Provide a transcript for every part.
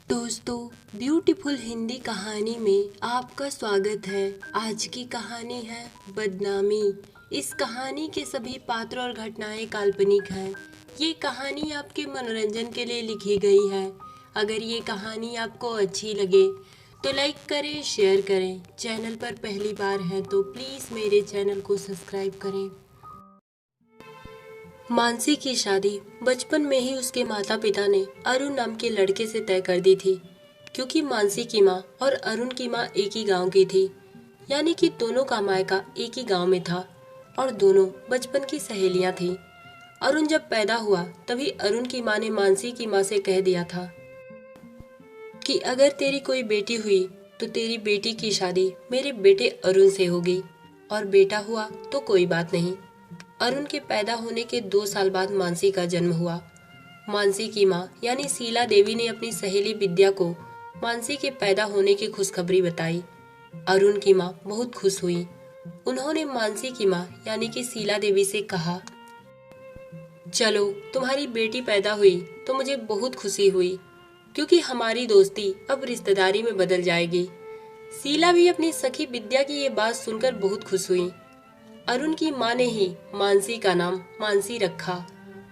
दोस्तों, ब्यूटीफुल हिंदी कहानी में आपका स्वागत है। आज की कहानी है बदनामी। इस कहानी के सभी पात्र और घटनाएं काल्पनिक हैं। ये कहानी आपके मनोरंजन के लिए लिखी गई है। अगर ये कहानी आपको अच्छी लगे तो लाइक करें, शेयर करें। चैनल पर पहली बार हैं तो प्लीज़ मेरे चैनल को सब्सक्राइब करें। मानसी की शादी बचपन में ही उसके माता पिता ने अरुण नाम के लड़के से तय कर दी थी, क्योंकि मानसी की माँ और अरुण की माँ एक ही गांव की थी। यानी कि दोनों का मायका एक ही गांव में था और दोनों बचपन की सहेलियां थीं। अरुण जब पैदा हुआ तभी अरुण की माँ ने मानसी की माँ से कह दिया था कि अगर तेरी कोई बेटी हुई तो तेरी बेटी की शादी मेरे बेटे अरुण से होगी, और बेटा हुआ तो कोई बात नहीं। अरुण के पैदा होने के 2 साल बाद मानसी का जन्म हुआ। मानसी की माँ यानी शीला देवी ने अपनी सहेली विद्या को मानसी के पैदा होने की खुशखबरी बताई। अरुण की माँ बहुत खुश हुई। उन्होंने मानसी की माँ यानी कि शीला देवी से कहा, चलो तुम्हारी बेटी पैदा हुई तो मुझे बहुत खुशी हुई, क्योंकि हमारी दोस्ती अब रिश्तेदारी में बदल जाएगी। शीला भी अपनी सखी विद्या की ये बात सुनकर बहुत खुश हुई। अरुण की माँ ने ही मानसी का नाम मानसी रखा।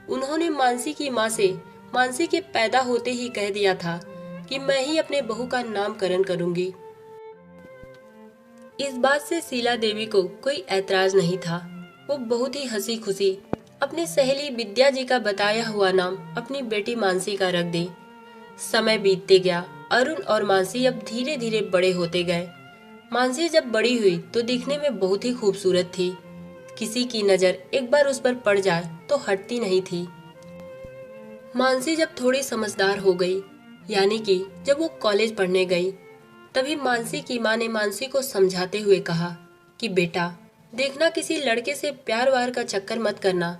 उन्होंने मानसी की माँ से मानसी के पैदा होते ही कह दिया था कि मैं ही अपने बहू का नामकरण करूंगी। इस बात से शीला देवी को कोई ऐतराज नहीं था। वो बहुत ही हंसी खुशी अपनी सहेली विद्या जी का बताया हुआ नाम अपनी बेटी मानसी का रख दी। समय बीतते गया। अरुण और मानसी अब धीरे धीरे बड़े होते गए। मानसी जब बड़ी हुई तो दिखने में बहुत ही खूबसूरत थी। किसी की नजर एक बार उस पर पड़ जाए तो हटती नहीं थी। मानसी जब थोड़ी समझदार हो गई, यानी कि जब वो कॉलेज पढ़ने गई, तभी मानसी की माँ ने मानसी को समझाते हुए कहा कि बेटा देखना, किसी लड़के से प्यार वार का चक्कर मत करना,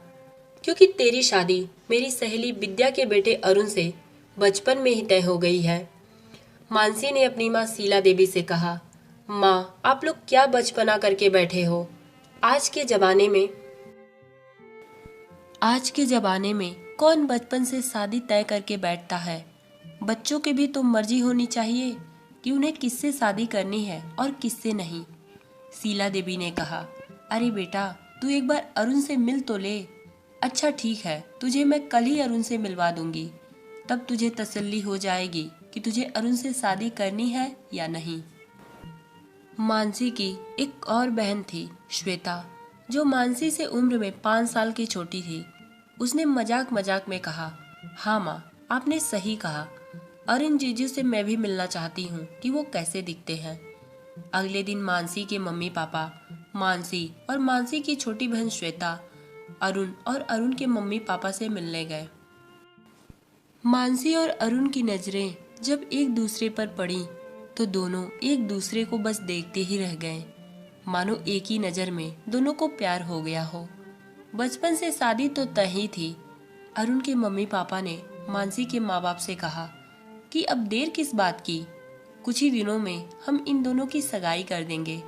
क्योंकि तेरी शादी मेरी सहेली विद्या के बेटे अरुण से बचपन में ही तय हो गई है। मानसी ने अपनी माँ शीला देवी से कहा, माँ आप लोग क्या बचपना करके बैठे हो। आज के जमाने में कौन बचपन से शादी तय करके बैठता है। बच्चों की भी तो मर्जी होनी चाहिए कि उन्हें किससे शादी करनी है और किससे नहीं। शीला देवी ने कहा, अरे बेटा तू एक बार अरुण से मिल तो ले। अच्छा ठीक है, तुझे मैं कल ही अरुण से मिलवा दूंगी, तब तुझे तसल्ली हो जाएगी कि तुझे अरुण से शादी करनी है या नहीं। मानसी की एक और बहन थी, श्वेता, जो मानसी से उम्र में 5 साल की छोटी थी। उसने मजाक मजाक में कहा, हाँ माँ आपने सही कहा, अरुण जीजू से मैं भी मिलना चाहती हूँ कि वो कैसे दिखते हैं। अगले दिन मानसी के मम्मी पापा, मानसी और मानसी की छोटी बहन श्वेता अरुण और अरुण के मम्मी पापा से मिलने गए। मानसी और अरुण की नजरें जब एक दूसरे पर पड़ी तो दोनों एक दूसरे को बस देखते ही रह गए, मानो एक ही नजर में दोनों को प्यार हो गया हो। बचपन से शादी तो तय ही थी। अरुण के मम्मी पापा ने मानसी के माँ बाप से कहा कि अब देर किस बात की, कुछ ही दिनों में हम इन दोनों की सगाई कर देंगे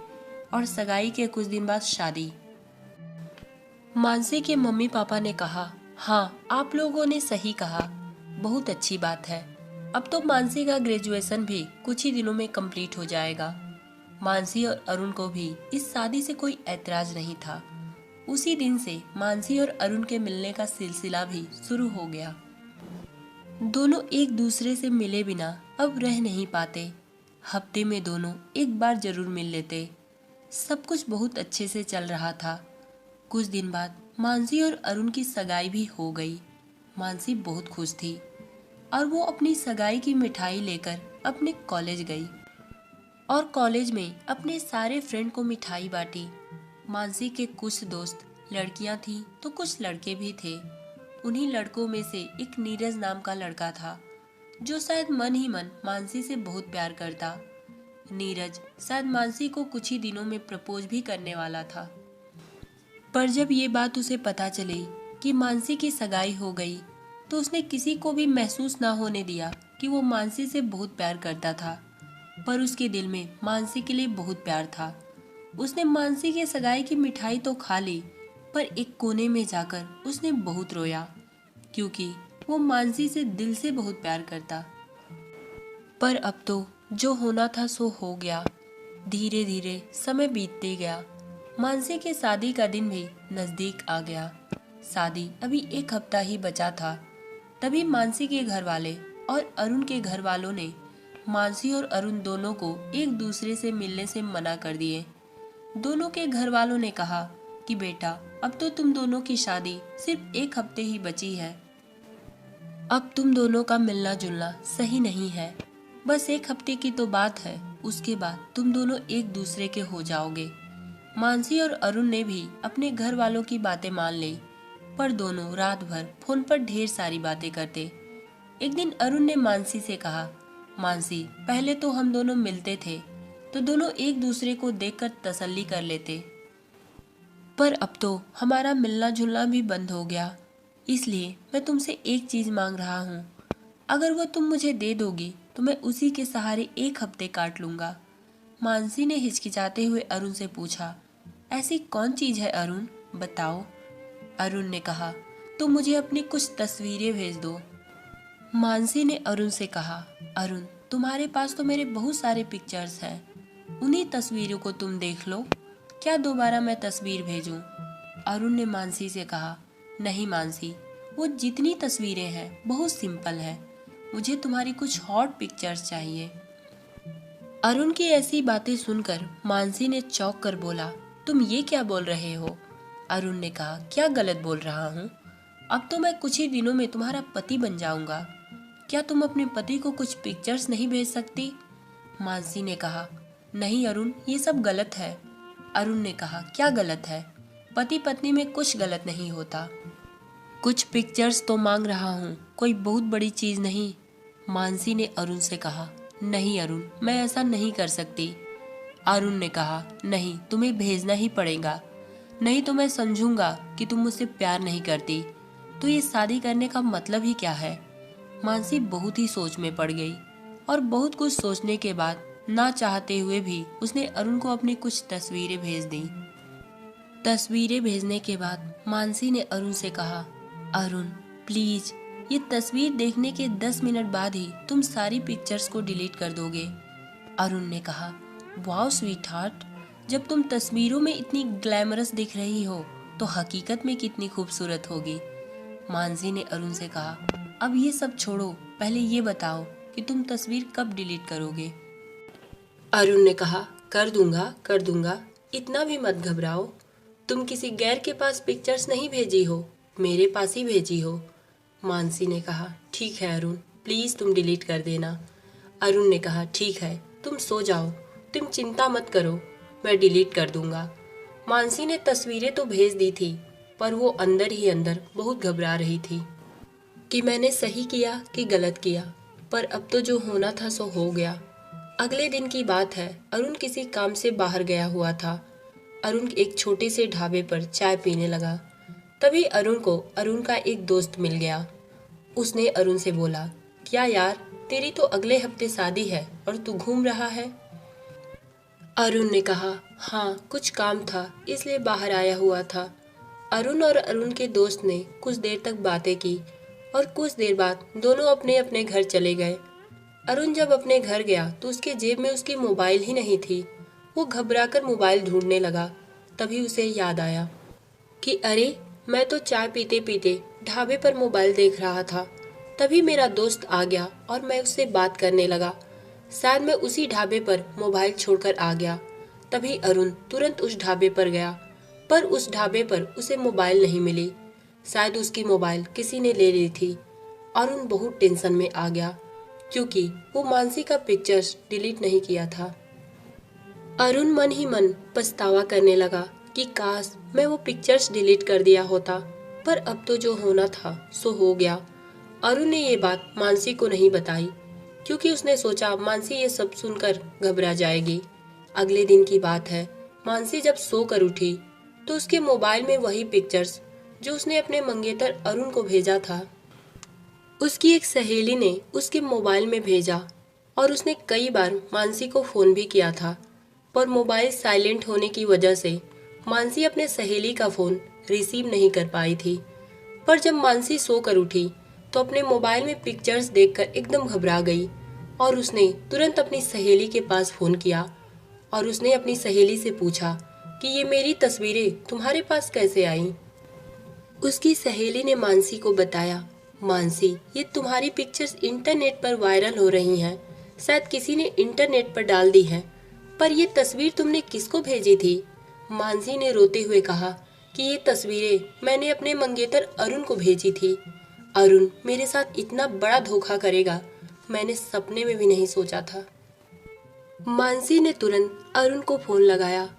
और सगाई के कुछ दिन बाद शादी। मानसी के मम्मी पापा ने कहा, हाँ आप लोगों ने सही कहा, बहुत अच्छी बात है। अब तो मानसी का ग्रेजुएशन भी कुछ ही दिनों में कंप्लीट हो जाएगा। मानसी और अरुण को भी इस शादी से कोई ऐतराज नहीं था। उसी दिन से मानसी और अरुण के मिलने का सिलसिला भी शुरू हो गया। दोनों एक दूसरे से मिले बिना अब रह नहीं पाते। हफ्ते में दोनों एक बार जरूर मिल लेते। सब कुछ बहुत अच्छे से चल रहा था। कुछ दिन बाद मानसी और अरुण की सगाई भी हो गई। मानसी बहुत खुश थी और वो अपनी सगाई की मिठाई लेकर अपने कॉलेज गई और कॉलेज में अपने सारे फ्रेंड को मिठाई बांटी। मानसी के कुछ दोस्त लड़कियां थी तो कुछ लड़के भी थे। उन्हीं लड़कों में से एक नीरज नाम का लड़का था, जो शायद मन ही मन मानसी से बहुत प्यार करता। नीरज शायद मानसी को कुछ ही दिनों में प्रपोज भी करने वाला था। पर जब ये बात उसे पता चली कि मानसी की सगाई हो गई, तो उसने किसी को भी महसूस ना होने दिया कि वो मानसी से बहुत प्यार करता था। पर उसके दिल में मानसी के लिए बहुत प्यार था। उसने मानसी की सगाई की मिठाई तो खा ली, पर एक कोने में जाकर उसने बहुत रोया, क्योंकि वो मानसी से दिल से बहुत प्यार करता। पर अब तो जो होना था सो हो गया। धीरे धीरे समय बीतते गया। मानसी की शादी का दिन भी नजदीक आ गया। शादी अभी एक हफ्ता ही बचा था। तभी मानसी के घर वाले और अरुण के घर वालों ने मानसी और अरुण दोनों को एक दूसरे से मिलने से मना कर दिए। दोनों के घर वालों ने कहा कि बेटा, अब तो तुम दोनों की शादी सिर्फ एक हफ्ते ही बची है। अब तुम दोनों का मिलना जुलना सही नहीं है। बस एक हफ्ते की तो बात है, उसके बाद तुम दोनों एक दूसरे के हो जाओगे। मानसी और अरुण ने भी अपने घर वालों की बातें मान ली, पर दोनों रात भर फोन पर ढेर सारी बातें करते। एक दिन अरुण ने मानसी से कहा, मानसी, पहले तो हम दोनों मिलते थे तो दोनों एक दूसरे को देखकर तसल्ली कर लेते, पर अब तो हमारा मिलना जुलना भी बंद हो गया। इसलिए मैं तुमसे एक चीज मांग रहा हूँ। अगर वो तुम मुझे दे दोगी तो मैं उसी के सहारे एक हफ्ते काट लूंगा। मानसी ने हिचकिचाते हुए अरुण से पूछा, ऐसी कौन चीज है अरुण, बताओ। अरुण ने कहा, तुम मुझे अपनी कुछ तस्वीरें भेज दो। मानसी ने अरुण से कहा, अरुण, तुम्हारे पास तो मेरे बहुत सारे पिक्चर्स हैं, उन्हीं तस्वीरों को तुम देख लो। क्या दोबारा मैं तस्वीर भेजूं? अरुण ने मानसी से कहा, नहीं मानसी, वो जितनी तस्वीरें हैं बहुत सिंपल है। मुझे तुम्हारी कुछ हॉट पिक्चर्स चाहिए। अरुण की ऐसी बातें सुनकर मानसी ने चौंक कर बोला, तुम ये क्या बोल रहे हो? अरुण ने कहा, क्या गलत बोल रहा हूँ? अब तो मैं कुछ ही दिनों में तुम्हारा पति बन जाऊंगा। क्या तुम अपने पति को कुछ पिक्चर्स नहीं भेज सकती? मानसी ने कहा, नहीं अरुण, ये सब गलत है। अरुण ने कहा, क्या गलत है? पति पत्नी में कुछ गलत नहीं होता। कुछ पिक्चर्स तो मांग रहा हूँ, कोई बहुत बड़ी चीज नहीं। मानसी ने अरुण से कहा, नहीं अरुण, मैं ऐसा नहीं कर सकती। अरुण ने कहा, नहीं, तुम्हें भेजना ही पड़ेगा, नहीं तो मैं समझूंगा कि तुम मुझसे प्यार नहीं करती। तो ये शादी करने का मतलब ही क्या है? मानसी बहुत ही सोच में पड़ गई और बहुत कुछ सोचने के बाद ना चाहते हुए भी उसने अरुण को अपनी कुछ तस्वीरें भेज दी। तस्वीरें भेजने के बाद मानसी ने अरुण से कहा, अरुण प्लीज, ये तस्वीर देखने के 10 मिनट बाद ही तुम सारी पिक्चर्स को डिलीट कर दोगे। अरुण ने कहा, वाओ स्वीट हार्ट, जब तुम तस्वीरों में इतनी ग्लैमरस दिख रही हो तो हकीकत में कितनी खूबसूरत होगी। मानसी ने अरुण से कहा, अब ये सब छोड़ो, पहले ये बताओ कि तुम तस्वीर कब डिलीट करोगे। अरुण ने कहा, कर दूंगा, इतना भी मत घबराओ। तुम किसी गैर के पास पिक्चर्स नहीं भेजी हो, मेरे पास ही भेजी हो। मानसी ने कहा, ठीक है अरुण, प्लीज तुम डिलीट कर देना। अरुण ने कहा, ठीक है, तुम सो जाओ, तुम चिंता मत करो, मैं डिलीट कर दूंगा। मानसी ने तस्वीरें तो भेज दी थी, पर वो अंदर ही अंदर बहुत घबरा रही थी कि मैंने सही किया कि गलत किया। पर अब तो जो होना था सो हो गया। अगले दिन की बात है, अरुण किसी काम से बाहर गया हुआ था। अरुण एक छोटे से ढाबे पर चाय पीने लगा। तभी अरुण को अरुण का एक दोस्त मिल गया। उसने अरुण से बोला, क्या यार, तेरी तो अगले हफ्ते शादी है और तू घूम रहा है? अरुण ने कहा, हाँ, कुछ काम था इसलिए बाहर आया हुआ था। अरुण और अरुण के दोस्त ने कुछ देर तक बातें की और कुछ देर बाद दोनों अपने अपने घर चले गए। अरुण जब अपने घर गया तो उसके जेब में उसकी मोबाइल ही नहीं थी। वो घबराकर मोबाइल ढूंढने लगा। तभी उसे याद आया कि अरे, मैं तो चाय पीते पीते ढाबे पर मोबाइल देख रहा था। तभी मेरा दोस्त आ गया और मैं उससे बात करने लगा। शायद मैं उसी ढाबे पर मोबाइल छोड़कर आ गया। तभी अरुण तुरंत उस ढाबे पर गया, पर उस ढाबे पर उसे मोबाइल नहीं मिली। शायद उसकी मोबाइल किसी ने ले ली थी। अरुण बहुत टेंशन में आ गया क्योंकि वो मानसी का पिक्चर्स डिलीट नहीं किया था। अरुण मन ही मन पछतावा करने लगा कि काश मैं वो पिक्चर्स डिलीट कर दिया होता, पर अब तो जो होना था सो हो गया। अरुण ने ये बात मानसी को नहीं बताई क्योंकि उसने सोचा मानसी ये सब सुनकर घबरा जाएगी। अगले दिन की बात है, मानसी जब सोकर उठी तो उसके मोबाइल में वही पिक्चर्स जो उसने अपने मंगेतर अरुण को भेजा था, उसकी एक सहेली ने उसके मोबाइल में भेजा और उसने कई बार मानसी को फोन भी किया था, पर मोबाइल साइलेंट होने की वजह से मानसी अपने सहेली का फोन रिसीव नहीं कर पाई थी। पर जब मानसी सोकर उठी तो अपने मोबाइल में पिक्चर्स देखकर एकदम घबरा गई। और उसने तुरंत अपनी सहेली के पास फोन किया और उसने अपनी सहेली से पूछा कि ये मेरी तस्वीरें तुम्हारे पास कैसे आईं। उसकी सहेली ने मानसी को बताया, मानसी, ये तुम्हारी पिक्चर्स इंटरनेट पर वायरल हो रही हैं। शायद किसी ने इंटरनेट पर डाल दी है, पर ये तस्वीर तुमने किसको भेजी थी? मानसी ने रोते हुए कहा कि ये तस्वीरें मैंने अपने मंगेतर अरुण को भेजी थी। अरुण मेरे साथ इतना बड़ा धोखा करेगा, मैंने सपने में भी नहीं सोचा था। मानसी ने तुरंत अरुण को फोन लगाया।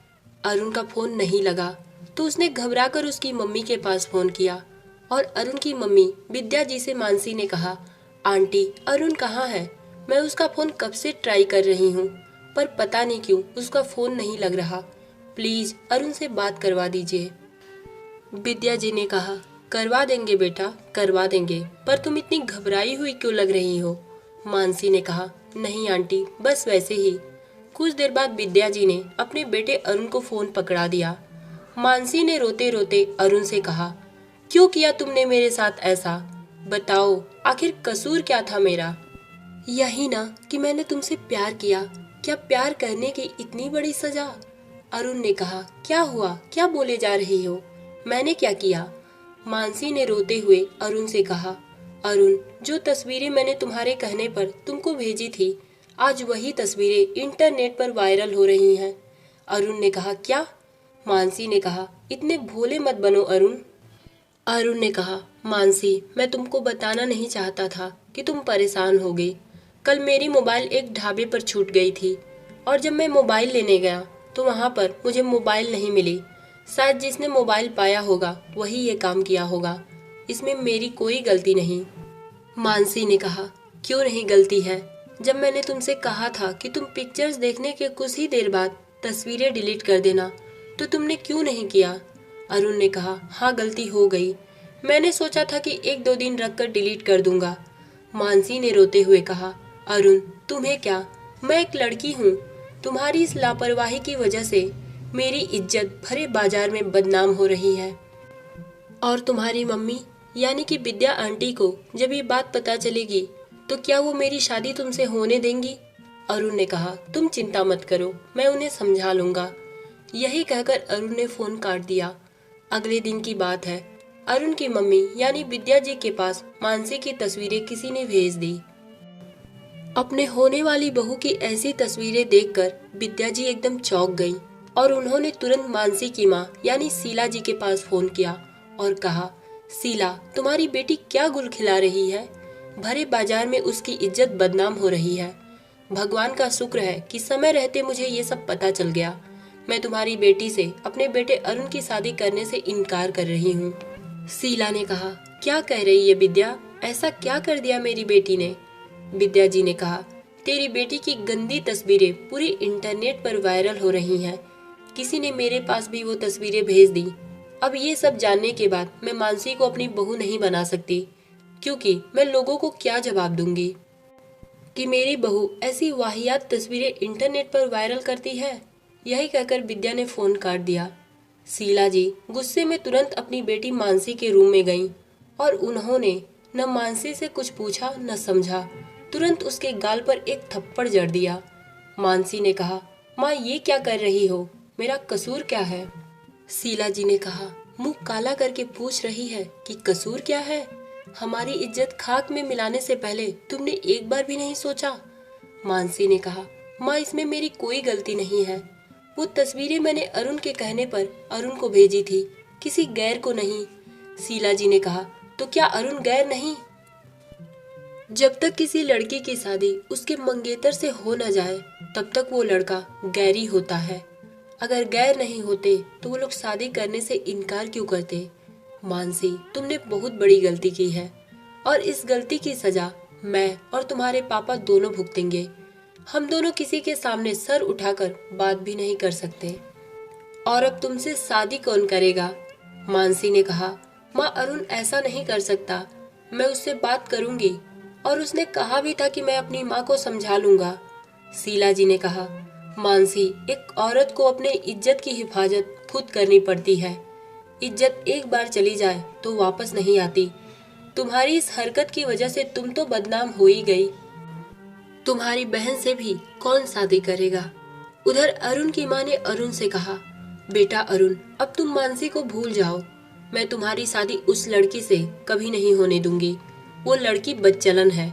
अरुण का फोन नहीं लगा तो उसने घबराकर उसकी मम्मी के पास फोन किया और अरुण की मम्मी विद्या जी से मानसी ने कहा, आंटी अरुण कहाँ है? मैं उसका फोन कब से ट्राई कर रही हूँ, पर पता नहीं क्यों उसका फोन नहीं लग रहा। प्लीज अरुण से बात करवा दीजिए। विद्या जी ने कहा, करवा देंगे बेटा, करवा देंगे, पर तुम इतनी घबराई हुई क्यों लग रही हो? मानसी ने कहा, नहीं आंटी, बस वैसे ही। कुछ देर बाद विद्या जी ने अपने बेटे अरुण को फोन पकड़ा दिया। मानसी ने रोते रोते अरुण से कहा, क्यों किया तुमने मेरे साथ ऐसा? बताओ, आखिर कसूर क्या था मेरा? यही ना कि मैंने तुमसे प्यार किया। क्या प्यार करने की इतनी बड़ी सजा? अरुण ने कहा, क्या हुआ, क्या बोले जा रही हो? मैंने क्या किया? मानसी ने रोते हुए अरुण से कहा, अरुण, जो तस्वीरें मैंने तुम्हारे कहने पर तुमको भेजी थी, आज वही तस्वीरें इंटरनेट पर वायरल हो रही हैं। अरुण ने कहा, क्या? मानसी ने कहा, इतने भोले मत बनो अरुण। अरुण ने कहा, मानसी, मैं तुमको बताना नहीं चाहता था कि तुम परेशान होगे। कल मेरी मोबाइल एक ढाबे पर छूट गई थी और जब मैं मोबाइल लेने गया तो वहाँ पर मुझे मोबाइल नहीं मिली। शायद जिसने मोबाइल पाया होगा वही ये काम किया होगा। इसमें मेरी कोई गलती नहीं। मानसी ने कहा, क्यों नहीं गलती है? जब मैंने तुमसे कहा था कि तुम पिक्चर्स देखने के कुछ ही देर बाद तस्वीरें डिलीट कर देना, तो तुमने क्यों नहीं किया? अरुण ने कहा, हाँ गलती हो गई। मैंने सोचा था कि 1-2 दिन रखकर डिलीट कर दूंगा। मानसी ने रोते हुए कहा, अरुण, तुम्हें क्या? मैं एक लड़की हूँ। तुम्हारी इस लापरवाही की वजह से मेरी इज्जत भरे बाजार में बदनाम हो रही है। और तुम्हारी मम्मी यानी कि विद्या आंटी को जब ये बात पता चलेगी तो क्या वो मेरी शादी तुमसे होने देंगी? अरुण ने कहा, तुम चिंता मत करो, मैं उन्हें समझा लूंगा। यही कहकर अरुण ने फोन काट दिया। अगले दिन की बात है। अरुण की मम्मी यानी विद्या जी के पास मानसी की तस्वीरें किसी ने भेज दी। अपने होने वाली बहू की ऐसी तस्वीरें देखकर विद्या जी एकदम चौंक गईं और उन्होंने तुरंत मानसी की माँ यानी शीला जी के पास फोन किया और कहा, शीला, तुम्हारी बेटी क्या गुल खिला रही है? भरे बाजार में उसकी इज्जत बदनाम हो रही है। भगवान का शुक्र है कि समय रहते मुझे ये सब पता चल गया। मैं तुम्हारी बेटी से अपने बेटे अरुण की शादी करने से इनकार कर रही हूँ। शीला ने कहा, क्या कह रही है विद्या? ऐसा क्या कर दिया मेरी बेटी ने? विद्या जी ने कहा, तेरी बेटी की गंदी तस्वीरें पूरी इंटरनेट पर वायरल हो रही हैं। किसी ने मेरे पास भी वो तस्वीरें भेज दी। अब ये सब जानने के बाद मैं मानसी को अपनी बहू नहीं बना सकती, क्योंकि मैं लोगों को क्या जवाब दूंगी कि मेरी बहू ऐसी वाहियात तस्वीरें इंटरनेट पर वायरल करती है। यही कहकर विद्या ने फोन काट दिया। शीला जी गुस्से में तुरंत अपनी बेटी मानसी के रूम में गईं और उन्होंने न मानसी से कुछ पूछा न समझा, तुरंत उसके गाल पर एक थप्पड़ जड़ दिया। मानसी ने कहा, माँ ये क्या कर रही हो? मेरा कसूर क्या है? शीला जी ने कहा, मुंह काला करके पूछ रही है कि कसूर क्या है? हमारी इज्जत खाक में मिलाने से पहले तुमने एक बार भी नहीं सोचा? मानसी ने कहा, माँ इसमें मेरी कोई गलती नहीं है। वो तस्वीरें मैंने अरुण के कहने पर अरुण को भेजी थी, किसी गैर को नहीं। शीला जी ने कहा, तो क्या अरुण गैर नहीं? जब तक किसी लड़की की शादी उसके मंगेतर से हो न जाए तब तक वो लड़का गैरी होता है। अगर गैर नहीं होते तो वो लोग शादी करने से इनकार क्यों करते? मानसी, तुमने बहुत बड़ी गलती की है और इस गलती की सजा मैं और तुम्हारे पापा दोनों भुगतेंगे। हम दोनों किसी के सामने सर उठाकर बात भी नहीं कर सकते। और अब तुमसे शादी कौन करेगा? मानसी ने कहा, माँ अरुण ऐसा नहीं कर सकता। मैं उससे बात करूंगी और उसने कहा भी था कि मैं अपनी माँ को समझा लूंगा। शीला जी ने कहा, मानसी, एक औरत को अपने इज्जत की हिफाजत खुद करनी पड़ती है। इज्जत एक बार चली जाए तो वापस नहीं आती। तुम्हारी इस हरकत की वजह से तुम तो बदनाम हो ही गई। तुम्हारी बहन से भी कौन शादी करेगा। उधर अरुण की माँ ने अरुण से कहा, बेटा अरुण, अब तुम मानसी को भूल जाओ। मैं तुम्हारी शादी उस लड़की से कभी नहीं होने दूंगी। वो लड़की बदचलन है।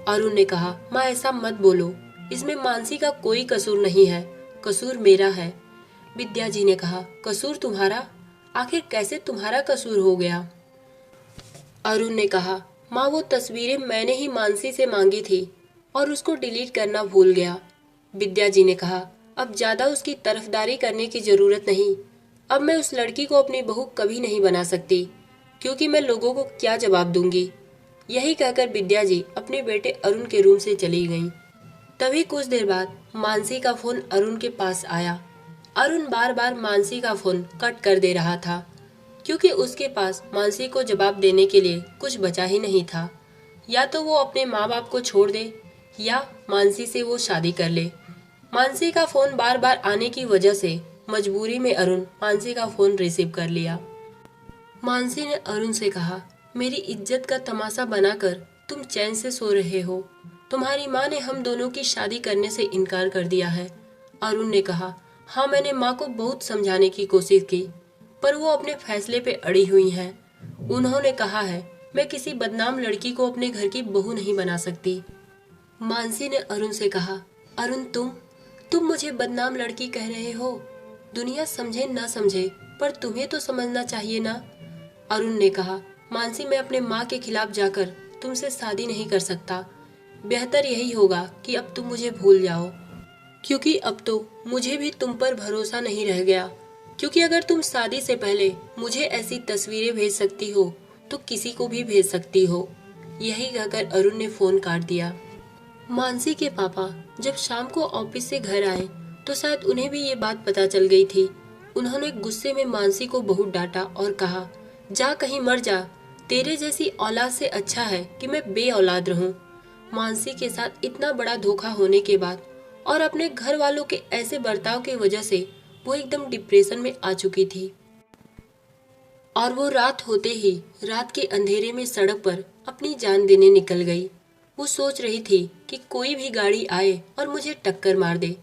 अरुण ने कहा, माँ ऐसा मत बोलो, इसमें मानसी का कोई कसूर नहीं है, कसूर मेरा है। विद्या जी ने कहा, कसूर तुम्हारा? आखिर कैसे तुम्हारा कसूर हो गया? अरुण ने कहा, माँ वो तस्वीरें मैंने ही मानसी से मांगी थी और उसको डिलीट करना भूल गया। विद्या जी ने कहा, अब ज्यादा उसकी तरफदारी करने की जरूरत नहीं। अब मैं उस लड़की को अपनी बहू कभी नहीं बना सकती, क्योंकि मैं लोगों को क्या जवाब दूंगी। यही कहकर विद्या जी अपने बेटे अरुण के रूम से चली गईं। तभी कुछ देर बाद मानसी का फोन अरुण के पास आया। अरुण बार बार मानसी का फोन कट कर दे रहा था, क्योंकि उसके पास मानसी को जवाब देने के लिए कुछ बचा ही नहीं था। या तो वो अपने माँ बाप को छोड़ दे या मानसी से वो शादी कर ले। मानसी का फोन बार बार आने की वजह से मजबूरी में अरुण मानसी का फोन रिसीव कर लिया। मानसी ने अरुण से कहा, मेरी इज्जत का तमाशा बनाकर तुम चैन से सो रहे हो। तुम्हारी माँ ने हम दोनों की शादी करने से इनकार कर दिया है। अरुण ने कहा, हाँ मैंने माँ को बहुत समझाने की कोशिश की, पर वो अपने फैसले पे अड़ी हुई हैं। उन्होंने कहा है, मैं किसी बदनाम लड़की को अपने घर की बहू नहीं बना सकती। मानसी ने अरुण से कहा, अरुण तुम मुझे बदनाम लड़की कह रहे हो। दुनिया समझे ना समझे, पर तुम्हें तो समझना चाहिए ना। अरुण ने कहा, मानसी मैं अपने माँ के खिलाफ जाकर तुमसे शादी नहीं कर सकता। बेहतर यही होगा कि अब तुम मुझे भूल जाओ, क्योंकि अब तो मुझे भी तुम पर भरोसा नहीं रह गया। क्योंकि अगर तुम शादी से पहले मुझे ऐसी तस्वीरें भेज सकती हो तो किसी को भी भेज सकती हो। यही कहकर अरुण ने फोन काट दिया। मानसी के पापा जब शाम को ऑफिस से घर आए तो शायद उन्हें भी ये बात पता चल गई थी। उन्होंने गुस्से में मानसी को बहुत डांटा और कहा, जा कहीं मर जा, तेरे जैसी औलाद से अच्छा है कि मैं बे औलाद रहूं। मानसी के साथ इतना बड़ा धोखा होने के बाद और अपने घर वालों के ऐसे बर्ताव की वजह से वो एकदम डिप्रेशन में आ चुकी थी। और वो रात होते ही रात के अंधेरे में सड़क पर अपनी जान देने निकल गई। वो सोच रही थी कि कोई भी गाड़ी आए और मुझे टक्कर मार दे।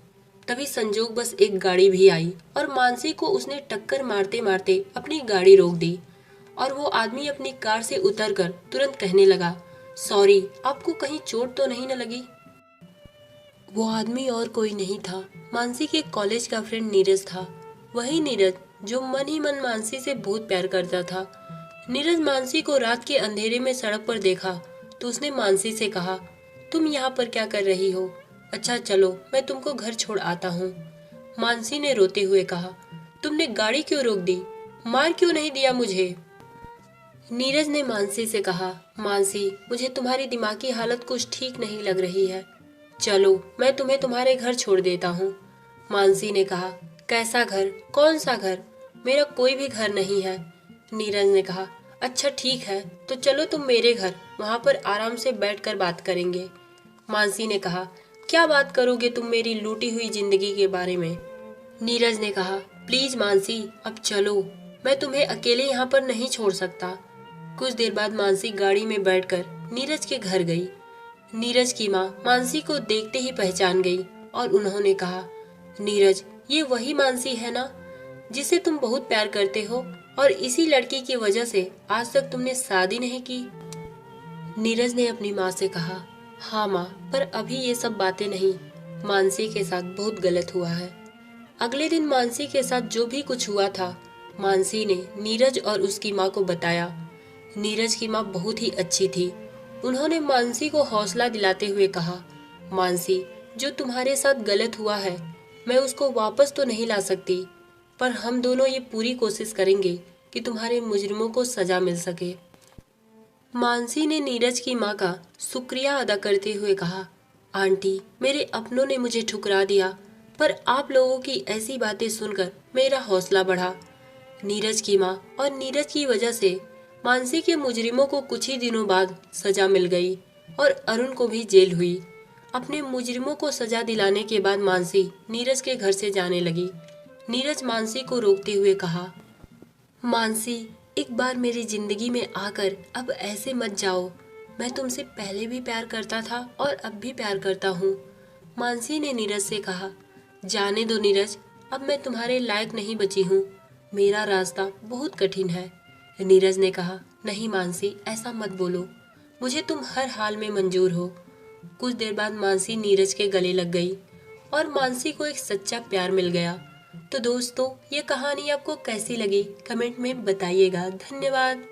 तभी संजोग बस एक गाड़ी भी आई और मानसी को उसने टक्कर मारते मारते अपनी गाड़ी रोक दी। और वो आदमी अपनी कार से उतरकर तुरंत कहने लगा, सॉरी, आपको कहीं चोट तो नहीं न लगी? वो आदमी और कोई नहीं था, मानसी के कॉलेज का फ्रेंड नीरज था। वही नीरज जो मन ही मन मानसी से बहुत प्यार करता था। नीरज मानसी को रात के अंधेरे में सड़क पर देखा तो उसने मानसी से कहा, तुम यहाँ पर क्या कर रही हो? अच्छा चलो, मैं तुमको घर छोड़ आता हूँ। मानसी ने रोते हुए कहा, तुमने गाड़ी क्यों रोक दी? मार क्यों नहीं दिया मुझे? नीरज ने मानसी से कहा, मानसी मुझे तुम्हारी दिमागी हालत कुछ ठीक नहीं लग रही है, चलो मैं तुम्हें तुम्हारे घर छोड़ देता हूँ। मानसी ने कहा, कैसा घर? कौन सा घर? मेरा कोई भी घर नहीं है। नीरज ने कहा, अच्छा ठीक है, तो चलो तुम मेरे घर, वहाँ पर आराम से बैठकर बात करेंगे। मानसी ने कहा, क्या बात करोगे तुम मेरी लूटी हुई जिंदगी के बारे में? नीरज ने कहा, प्लीज मानसी अब चलो, मैं तुम्हें अकेले यहाँ पर नहीं छोड़ सकता। कुछ देर बाद मानसी गाड़ी में बैठकर नीरज के घर गई। नीरज की माँ मानसी को देखते ही पहचान गई और उन्होंने कहा, नीरज ये वही मानसी है ना जिसे तुम बहुत प्यार करते हो और इसी लड़की की वजह से आज तक तुमने शादी नहीं की? नीरज ने अपनी माँ से कहा, हाँ माँ, पर अभी ये सब बातें नहीं। मानसी के साथ बहुत गलत हुआ है। अगले दिन मानसी के साथ जो भी कुछ हुआ था मानसी ने नीरज और उसकी माँ को बताया। नीरज की माँ बहुत ही अच्छी थी। उन्होंने मानसी को हौसला दिलाते हुए कहा, मानसी जो तुम्हारे साथ गलत हुआ है मैं उसको वापस तो नहीं ला सकती, पर हम दोनों ये पूरी कोशिश करेंगे कि तुम्हारे मुजरिमों को सजा मिल सके। मानसी ने नीरज की माँ का शुक्रिया अदा करते हुए कहा, आंटी मेरे अपनों ने मुझे ठुकरा दिया, पर आप लोगों की ऐसी बातें सुनकर मेरा हौसला बढ़ा। नीरज की माँ और नीरज की वजह से मानसी के मुजरिमों को कुछ ही दिनों बाद सजा मिल गई और अरुण को भी जेल हुई। अपने मुजरिमों को सजा दिलाने के बाद मानसी नीरज के घर से जाने लगी। नीरज मानसी को रोकते हुए कहा, मानसी एक बार मेरी जिंदगी में आकर अब ऐसे मत जाओ। मैं तुमसे पहले भी प्यार करता था और अब भी प्यार करता हूँ। मानसी ने नीरज से कहा। जाने दो नीरज, अब मैं तुम्हारे लायक नहीं बची हूँ। मेरा रास्ता बहुत कठिन है। नीरज ने कहा। नहीं मानसी, ऐसा मत बोलो, मुझे तुम हर हाल में मंजूर हो। कुछ देर बाद मानसी नीरज के गले लग गई और मानसी को एक सच्चा प्यार मिल गया। तो दोस्तों, ये कहानी आपको कैसी लगी कमेंट में बताइएगा। धन्यवाद।